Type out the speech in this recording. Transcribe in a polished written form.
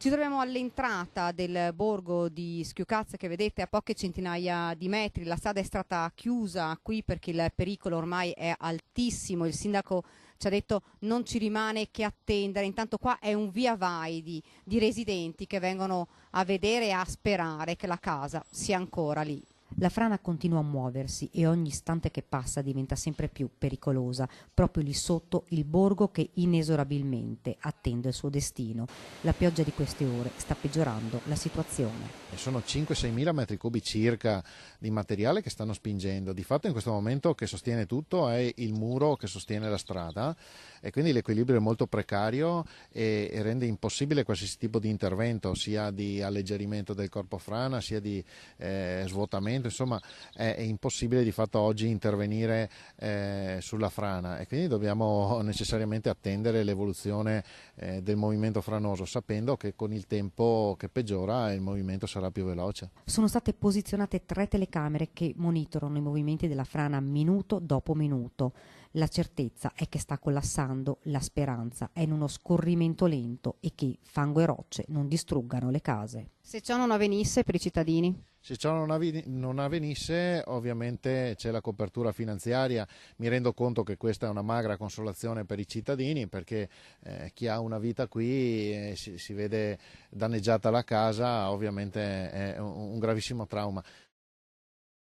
Ci troviamo all'entrata del borgo di Schiucazze che vedete a poche centinaia di metri. La strada è stata chiusa qui perché il pericolo ormai è altissimo. Il sindaco ci ha detto non ci rimane che attendere. Intanto qua è un via vai di residenti che vengono a vedere e a sperare che la casa sia ancora lì. La frana continua a muoversi e ogni istante che passa diventa sempre più pericolosa, proprio lì sotto il borgo che inesorabilmente attende il suo destino. La pioggia di queste ore sta peggiorando la situazione. E sono 5-6 mila metri cubi circa di materiale che stanno spingendo. Di fatto in questo momento che sostiene tutto è il muro che sostiene la strada e quindi l'equilibrio è molto precario e rende impossibile qualsiasi tipo di intervento, sia di alleggerimento del corpo frana, sia di svuotamento. Insomma è impossibile di fatto oggi intervenire sulla frana e quindi dobbiamo necessariamente attendere l'evoluzione del movimento franoso, sapendo che con il tempo che peggiora il movimento sarà più veloce. Sono state posizionate 3 telecamere che monitorano i movimenti della frana minuto dopo minuto. La certezza è che sta collassando, la speranza è in uno scorrimento lento e che fango e rocce non distruggano le case. Se ciò non avvenisse per i cittadini? Se ciò non avvenisse, ovviamente c'è la copertura finanziaria. Mi rendo conto che questa è una magra consolazione per i cittadini, perché chi ha una vita qui si vede danneggiata la casa, ovviamente è un gravissimo trauma.